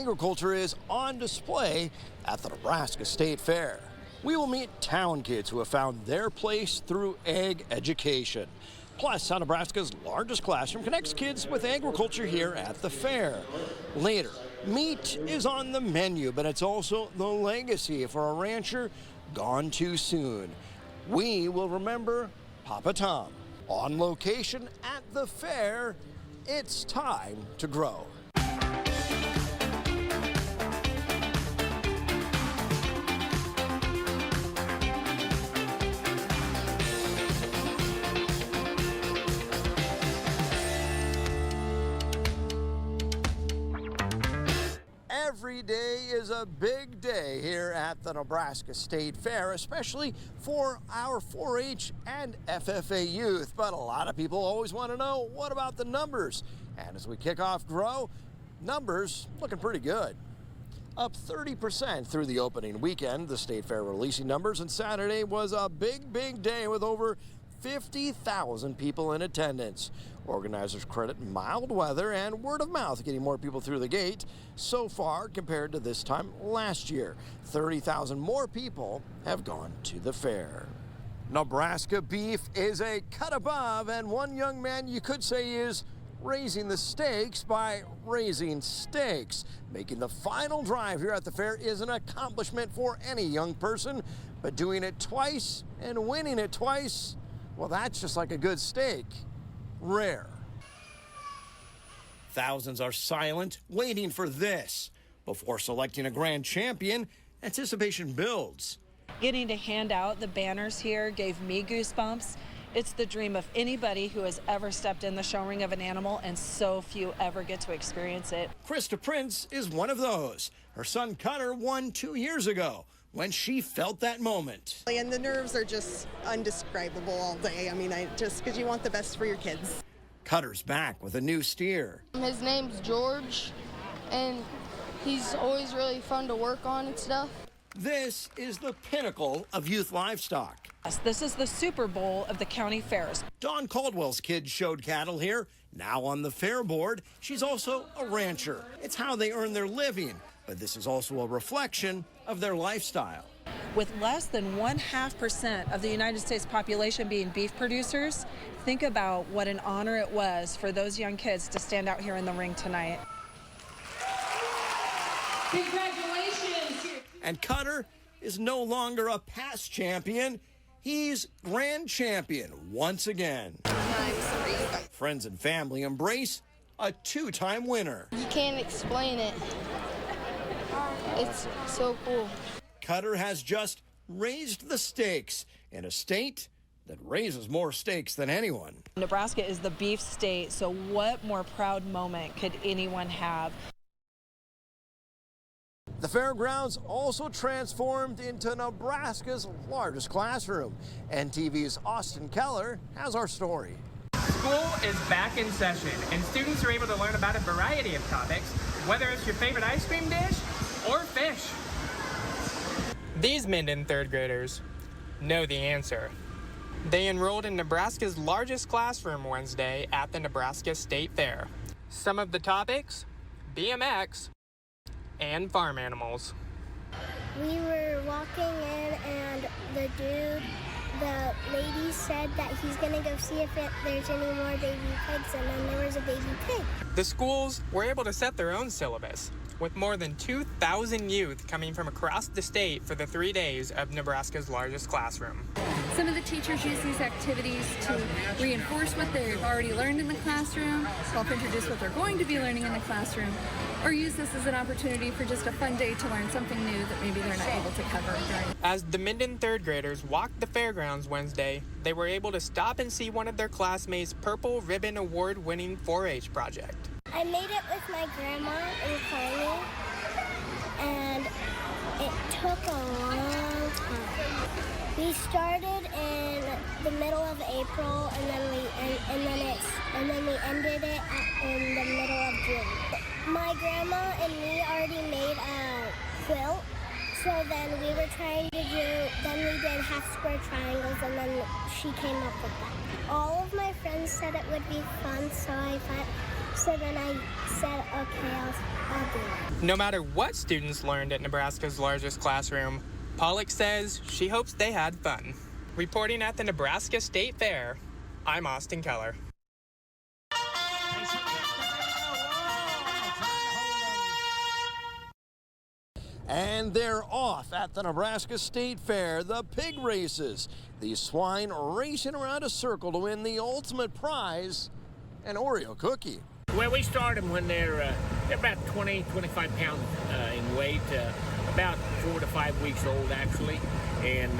agriculture is on display at the Nebraska State Fair. We will meet town kids who have found their place through ag education. Plus, how Nebraska's largest classroom connects kids with agriculture here at the fair. Later, meat is on the menu, but it's also the legacy for a rancher gone too soon. We will remember Papa Tom. On location at the fair, it's time to grow. Every day is a big day here at the Nebraska State Fair, especially for our 4-H and FFA youth. But a lot of people always want to know, what about the numbers? And as we kick off Grow, numbers looking pretty good. Up 30% through the opening weekend. The State Fair releasing numbers, and Saturday was a big day with over 50,000 people in attendance. Organizers credit mild weather and word of mouth getting more people through the gate so far compared to this time last year. 30,000 more people have gone to the fair. Nebraska beef is a cut above, and one young man you could say is raising the stakes by raising stakes. Making the final drive here at the fair is an accomplishment for any young person, but doing it twice and winning it twice, well, that's just like a good steak. Rare. Thousands are silent, waiting for this. Before selecting a grand champion, anticipation builds. Getting to hand out the banners here gave me goosebumps. It's the dream of anybody who has ever stepped in the show ring of an animal, and so few ever get to experience it. Krista Prince is one of those. Her son Cutter won 2 years ago when she felt that moment. And the nerves are just undescribable all day. I mean, just because you want the best for your kids. Cutter's back with a new steer. His name's George, and he's always really fun to work on and stuff. This is the pinnacle of youth livestock. Yes, this is the Super Bowl of the county fairs. Dawn Caldwell's kids showed cattle here. Now on the fair board, she's also a rancher. It's how they earn their living, but this is also a reflection of their lifestyle. With less than 0.5% of the United States population being beef producers, think about what an honor it was for those young kids to stand out here in the ring tonight. Congratulations! And Cutter is no longer a past champion. He's grand champion once again. Friends and family embrace a 2-time winner. You can't explain it. It's so cool. Cutter has just raised the stakes in a state that raises more stakes than anyone. Nebraska is the beef state, so what more proud moment could anyone have? The fairgrounds also transformed into Nebraska's largest classroom. NTV's Austin Keller has our story. School is back in session, and students are able to learn about a variety of topics, whether it's your favorite ice cream dish or fish. These Minden third graders know the answer. They enrolled in Nebraska's largest classroom Wednesday at the Nebraska State Fair. Some of the topics: BMX and farm animals. We were walking in, and the lady said that he's gonna go see if there's any more baby pigs, and then there was a baby pig. The schools were able to set their own syllabus, with more than 2,000 youth coming from across the state for the 3 days of Nebraska's largest classroom. Some of the teachers use these activities to reinforce what they've already learned in the classroom, help introduce what they're going to be learning in the classroom, or use this as an opportunity for just a fun day to learn something new that maybe they're not able to cover during. As the Minden third graders walked the fairgrounds Wednesday, they were able to stop and see one of their classmates' Purple Ribbon Award-winning 4-H project. I made it with my grandma in Carly, and it took a long time. We started in the middle of April, and then we ended it in the middle of June. My grandma and me already made a quilt, so then we were trying to then we did half square triangles, and then she came up with that. All of my friends said it would be fun, so I thought So then I said, okay, I'll do it. No matter what students learned at Nebraska's largest classroom, Pollock says she hopes they had fun. Reporting at the Nebraska State Fair, I'm Austin Keller. And they're off at the Nebraska State Fair, the pig races. These swine racing around a circle to win the ultimate prize, an Oreo cookie. Well, we start them when they're about 20, 25 pounds in weight, about 4 to 5 weeks old, actually. And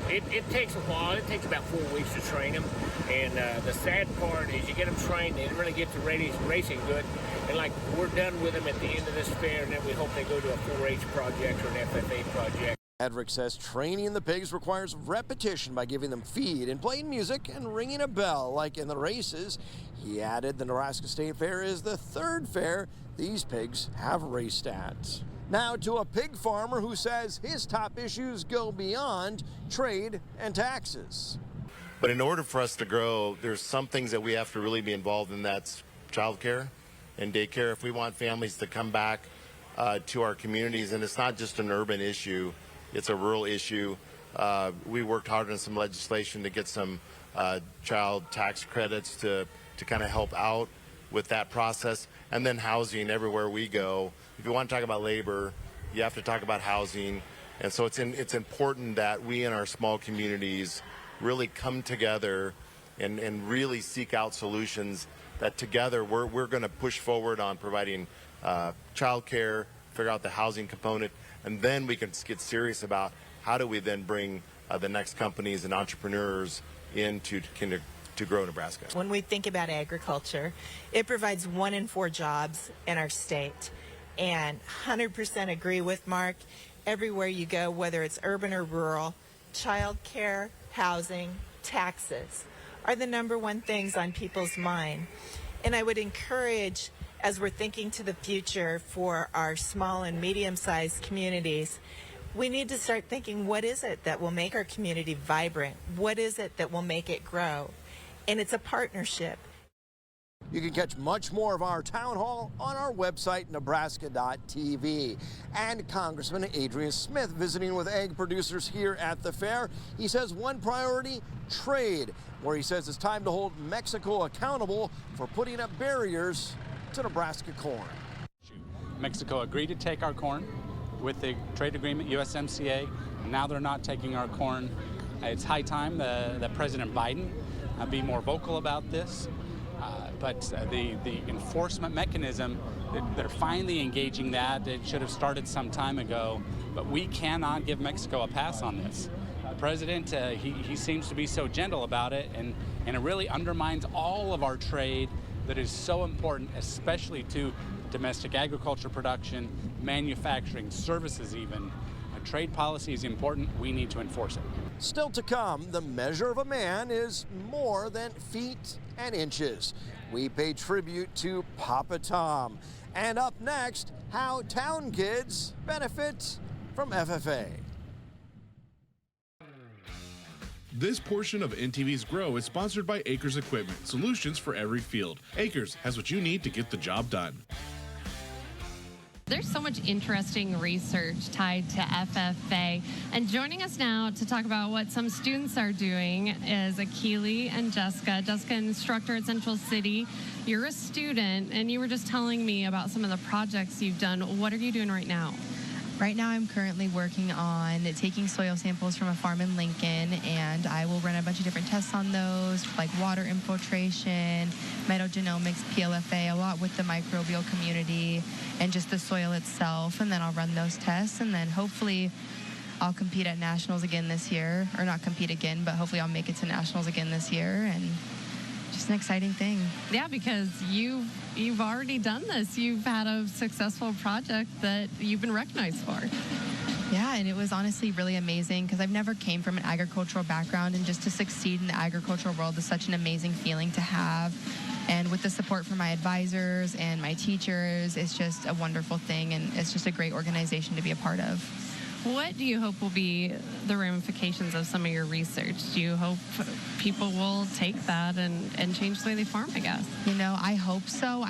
it takes a while. It takes about 4 weeks to train them. And the sad part is you get them trained, they really get to racing good. And like, we're done with them at the end of this fair, and then we hope they go to a 4-H project or an FFA project. Edrick says training the pigs requires repetition by giving them feed and playing music and ringing a bell like in the races. He added the Nebraska State Fair is the third fair these pigs have raced at. Now to a pig farmer who says his top issues go beyond trade and taxes. But in order for us to grow, there's some things that we have to really be involved in. That's childcare and daycare. If we want families to come back to our communities, and it's not just an urban issue, it's a rural issue. We worked hard on some legislation to get some child tax credits to kind of help out with that process. And then housing everywhere we go. If you want to talk about labor, you have to talk about housing. And so it's important that we in our small communities really come together and really seek out solutions that together we're going to push forward on providing childcare, figure out the housing component, and then we can get serious about how do we then bring the next companies and entrepreneurs in to grow Nebraska. When we think about agriculture, it provides 1 in 4 jobs in our state. And 100% agree with Mark. Everywhere you go, whether it's urban or rural, child care, housing, taxes are the #1 things on people's mind. And I would encourage, as we're thinking to the future for our small and medium-sized communities, we need to start thinking, what is it that will make our community vibrant? What is it that will make it grow? And it's a partnership. You can catch much more of our town hall on our website, nebraska.tv. And Congressman Adrian Smith visiting with egg producers here at the fair. He says one priority, trade, where he says it's time to hold Mexico accountable for putting up barriers to Nebraska corn. Mexico agreed to take our corn with the trade agreement, USMCA. Now they're not taking our corn. It's high time that President Biden be more vocal about this. But the enforcement mechanism, they're finally engaging that. It should have started some time ago, but we cannot give Mexico a pass on this. The president, he seems to be so gentle about it, and it really undermines all of our trade that is so important, especially to domestic agriculture production, manufacturing, services even. Trade policy is important. We need to enforce it. Still to come, the measure of a man is more than feet and inches. We pay tribute to Papa Tom. And up next, how town kids benefit from FFA. This portion of NTV's Grow is sponsored by Acres Equipment, solutions for every field. Acres has what you need to get the job done. There's so much interesting research tied to FFA. And joining us now to talk about what some students are doing is Akili and Jessica. Jessica, instructor at Central City. You're a student, and you were just telling me about some of the projects you've done. What are you doing right now? Right now I'm currently working on taking soil samples from a farm in Lincoln, and I will run a bunch of different tests on those, like water infiltration, metagenomics, PLFA, a lot with the microbial community and just the soil itself. And then I'll run those tests, and then hopefully I'll compete at nationals again this year, or not compete again, but hopefully I'll make it to nationals again this year. And just an exciting thing. Yeah, because you've already done this. You've had a successful project that you've been recognized for. Yeah, and it was honestly really amazing because I've never came from an agricultural background, and just to succeed in the agricultural world is such an amazing feeling to have. And with the support from my advisors and my teachers, it's just a wonderful thing, and it's just a great organization to be a part of. What do you hope will be the ramifications of some of your research? Do you hope people will take that and change the way they farm, I guess? You know, I hope so.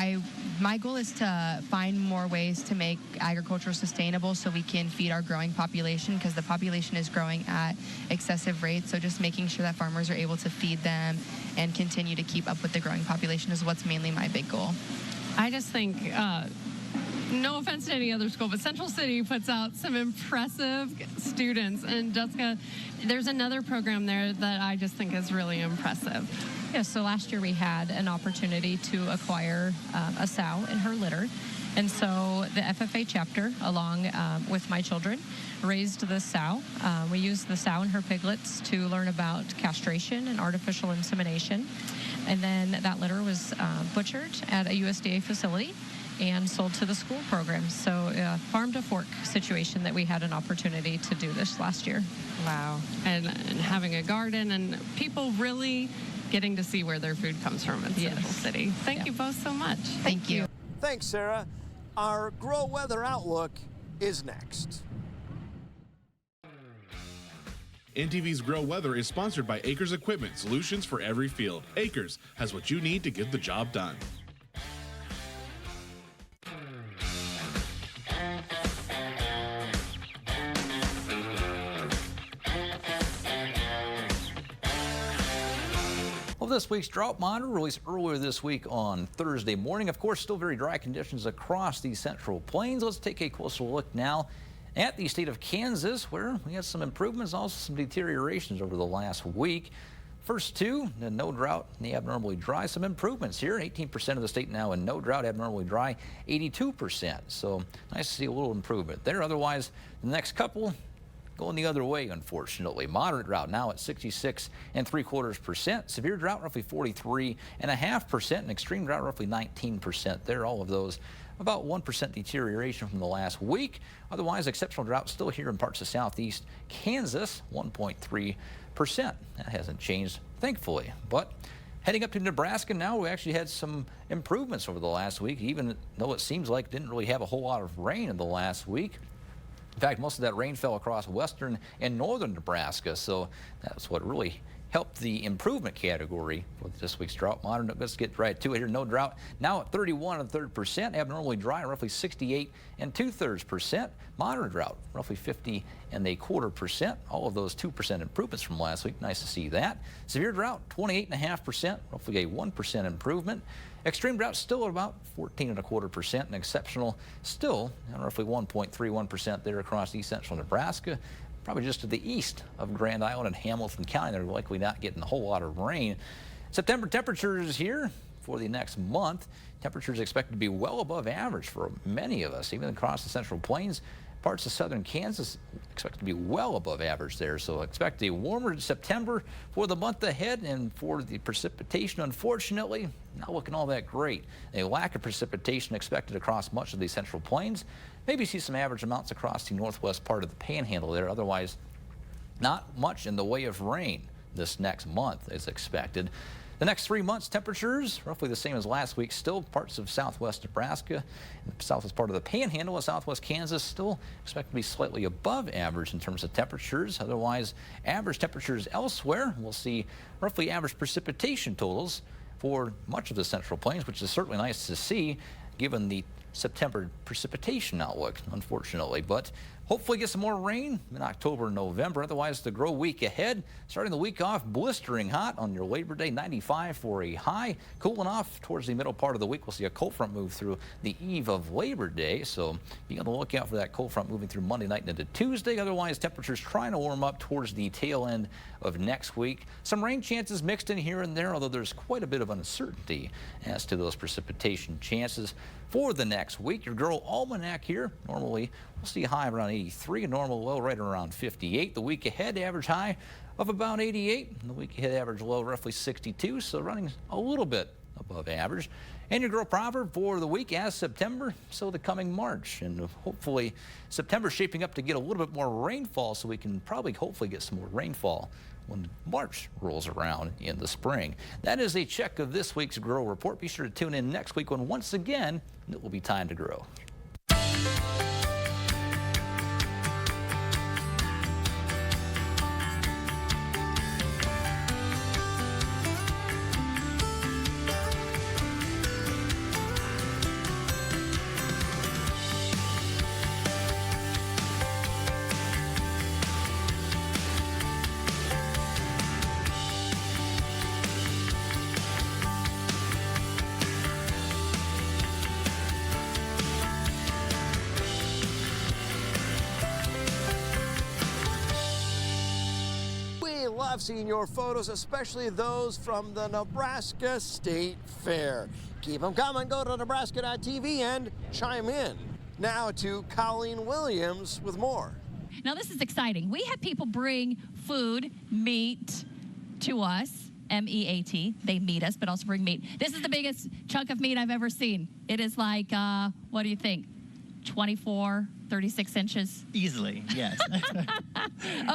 My goal is to find more ways to make agriculture sustainable so we can feed our growing population, because the population is growing at excessive rates. So just making sure that farmers are able to feed them and continue to keep up with the growing population is what's mainly my big goal. I just think, no offense to any other school, but Central City puts out some impressive students. And Jessica, there's another program there that I just think is really impressive. Yeah, so last year we had an opportunity to acquire a sow and her litter. And so the FFA chapter, along with my children, raised this sow. We used the sow and her piglets to learn about castration and artificial insemination. And then that litter was butchered at a USDA facility and sold to the school program. So farm to fork situation that we had an opportunity to do this last year. Wow. And having a garden and people really getting to see where their food comes from in Central City. Thank you both so much. Thank you. Thanks, Sarah. Our Grow Weather Outlook is next. NTV's Grow Weather is sponsored by Acres Equipment, solutions for every field. Acres has what you need to get the job done. Well, this week's drought monitor released earlier this week on Thursday morning. Of course, still very dry conditions across the Central Plains. Let's take a closer look now at the state of Kansas, where we had some improvements, also some deteriorations over the last week. First two, the no drought and the abnormally dry. Some improvements here. 18% of the state now in no drought, abnormally dry, 82%. So nice to see a little improvement there. Otherwise, the next couple going the other way, unfortunately. Moderate drought now at 66.75%. Severe drought roughly 43.5%, and extreme drought roughly 19% there. All of those about 1% deterioration from the last week. Otherwise, exceptional drought still here in parts of southeast Kansas, 1.3%. That hasn't changed, thankfully. But heading up to Nebraska now, we actually had some improvements over the last week, even though it seems like didn't really have a whole lot of rain in the last week. In fact, most of that rain fell across western and northern Nebraska, so that's what really helped the improvement category for this week's drought monitor. Let's get right to it here. No drought now at 31.33%. Abnormally dry, roughly 68.2%. Moderate drought, roughly 50.25%. All of those 2% improvements from last week. Nice to see that. Severe drought, 28.5%, roughly a 1% improvement. Extreme drought still at about 14.25%, and exceptional still at roughly 1.31% there across east central Nebraska. Probably just to the east of Grand Island and Hamilton County. They're likely not getting a whole lot of rain. September temperatures here for the next month. Temperatures expected to be well above average for many of us, even across the Central Plains. Parts of southern Kansas expected to be well above average there. So expect a warmer September for the month ahead, and for the precipitation, unfortunately, not looking all that great. A lack of precipitation expected across much of the Central Plains. Maybe see some average amounts across the northwest part of the Panhandle there. Otherwise, not much in the way of rain this next month is expected. The next 3 months, temperatures roughly the same as last week. Still parts of southwest Nebraska, and the southwest part of the Panhandle and southwest Kansas still expect to be slightly above average in terms of temperatures. Otherwise, average temperatures elsewhere. We'll see roughly average precipitation totals for much of the Central Plains, which is certainly nice to see given the September precipitation outlook, unfortunately. But hopefully get some more rain in October and November. Otherwise, the grow week ahead. Starting the week off blistering hot on your Labor Day, 95 for a high. Cooling off towards the middle part of the week. We'll see a cold front move through the eve of Labor Day. So be on the lookout for that cold front moving through Monday night into Tuesday. Otherwise, temperatures trying to warm up towards the tail end of next week. Some rain chances mixed in here and there, although there's quite a bit of uncertainty as to those precipitation chances for the next week. Your Grow Almanac here. Normally, we'll see a high around 83, a normal low right around 58. The week ahead, average high of about 88. And the week ahead, average low roughly 62, so running a little bit above average. And your Grow Proverb for the week as September, so the coming March. And hopefully, September's shaping up to get a little bit more rainfall, so we can probably hopefully get some more rainfall when March rolls around in the spring. That is a check of this week's Grow Report. Be sure to tune in next week when, once again, it will be time to grow. It will be time to grow. love seeing your photos, especially those from the Nebraska State Fair. Keep them coming. Go to Nebraska.tv and chime in. Now to Colleen Williams with more. Now this is exciting. We have people bring food, meat to us, M-E-A-T. They meet us, but also bring meat. This is the biggest chunk of meat I've ever seen. It is like, what do you think? 24, 36 inches? Easily, yes.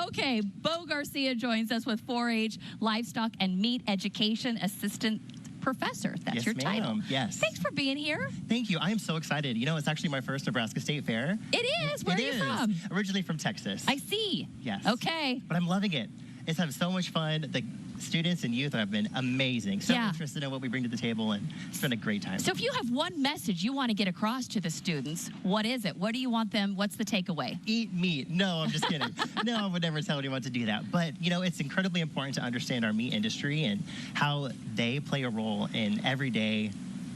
Okay, Bo Garcia joins us with 4-H Livestock and Meat Education Assistant Professor. That's Yes, your title. ma'am. Yes. Thanks for being here. Thank you. I am so excited. You know, it's actually my first Nebraska State Fair. It is. Where are you from? Originally from Texas. I see. Yes. Okay. But I'm loving it. It's having so much fun. The students and youth have been amazing. So interested in what we bring to the table, and it's been a great time. So if you have one message you want to get across to the students, what is it? What do you want them? What's the takeaway? Eat meat. No, I'm just kidding. No, I would never tell anyone to do that. But, you know, it's incredibly important to understand our meat industry and how they play a role in everyday,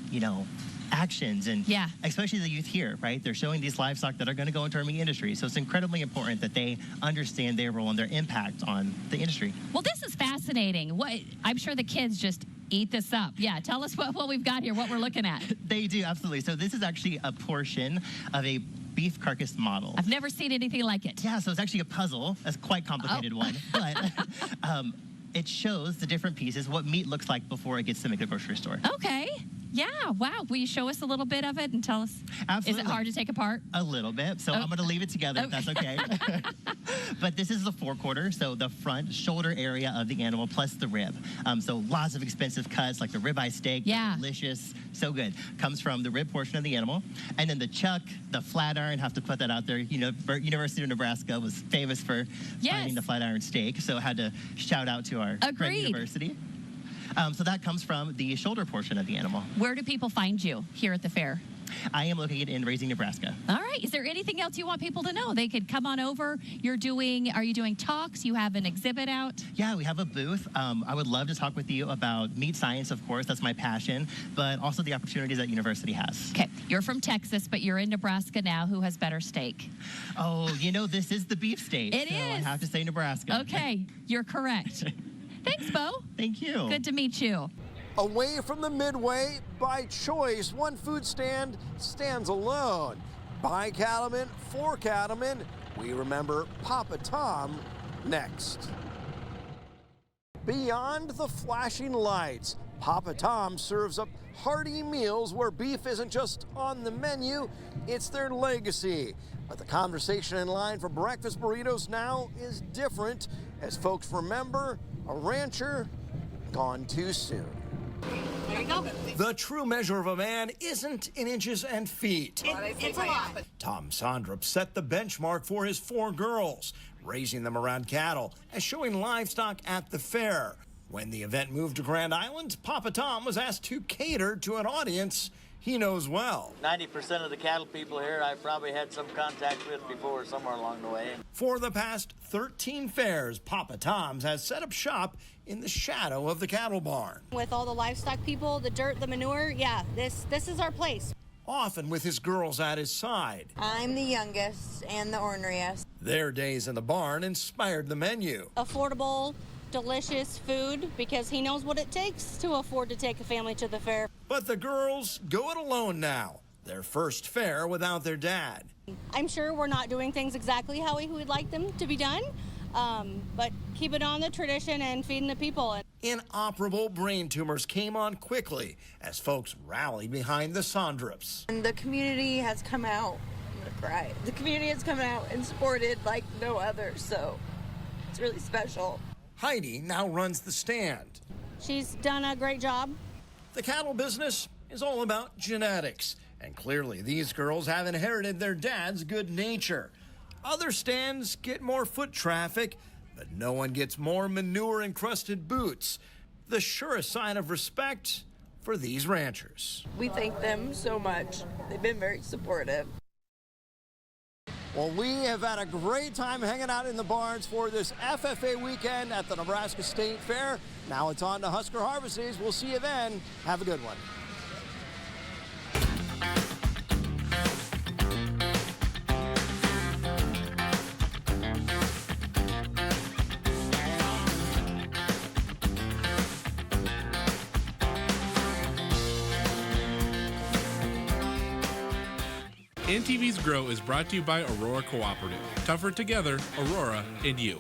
you know, actions, and especially the youth here, right? They're showing these livestock that are going to go into our meat industry. So it's incredibly important that they understand their role and their impact on the industry. Well, this is fascinating. I'm sure the kids just eat this up. Yeah, tell us what we've got here, what we're looking at. They do, absolutely. So this is actually a portion of a beef carcass model. I've never seen anything like it. Yeah, so it's actually a puzzle. It's a quite complicated one. But it shows the different pieces, what meat looks like before it gets to the grocery store. Okay. Yeah, wow. Will you show us a little bit of it and tell us? Absolutely. Is it hard to take apart? A little bit. So I'm going to leave it together if that's okay. But this is the forequarter, so the front shoulder area of the animal plus the rib. So lots of expensive cuts like the ribeye steak. Yeah. Delicious. So good. Comes from the rib portion of the animal. And then the chuck, the flat iron, have to put that out there. You know, University of Nebraska was famous for finding the flat iron steak. So I had to shout out to our great university. So that comes from the shoulder portion of the animal. Where do people find you here at the fair? I am located in Raising, Nebraska. All right. Is there anything else you want people to know? They could come on over. Are you doing talks? You have an exhibit out? Yeah, we have a booth. I would love to talk with you about meat science, of course. That's my passion, but also the opportunities that university has. Okay. You're from Texas, but you're in Nebraska now. Who has better steak? Oh, you know, this is the beef state. It is. I have to say Nebraska. Okay. You're correct. Thanks, Bo. Thank you. Good to meet you. Away from the Midway, by choice, one food stand stands alone. By cattlemen, for cattlemen, we remember Papa Tom next. Beyond the flashing lights, Papa Tom serves up hearty meals where beef isn't just on the menu, it's their legacy. But the conversation in line for breakfast burritos now is different, as folks remember a rancher gone too soon. There you go. The true measure of a man isn't in inches and feet. It's a lot. Tom Sondrup set the benchmark for his 4 girls, raising them around cattle and showing livestock at the fair. When the event moved to Grand Island, Papa Tom was asked to cater to an audience he knows well. 90% of the cattle people here I probably had some contact with before somewhere along the way. For the past 13 fairs, Papa Tom's has set up shop in the shadow of the cattle barn. With all the livestock people, the dirt, the manure, yeah, this is our place. Often with his girls at his side. I'm the youngest and the orneriest. Their days in the barn inspired the menu. Affordable, delicious food, because he knows what it takes to afford to take a family to the fair. But the girls go it alone now. Their first fair without their dad. I'm sure we're not doing things exactly how we would like them to be done, but keep it on the tradition and feeding the people. Inoperable brain tumors came on quickly as folks rallied behind the Sondrups. And the community has come out, I'm gonna cry. The community has come out and supported like no other, so it's really special. Heidi now runs the stand. She's done a great job. The cattle business is all about genetics, and clearly these girls have inherited their dad's good nature. Other stands get more foot traffic, but no one gets more manure-encrusted boots. The surest sign of respect for these ranchers. We thank them so much. They've been very supportive. Well, we have had a great time hanging out in the barns for this FFA weekend at the Nebraska State Fair. Now it's on to Husker Harvest Days. We'll see you then. Have a good one. NTV's Grow is brought to you by Aurora Cooperative. Tougher together, Aurora and you.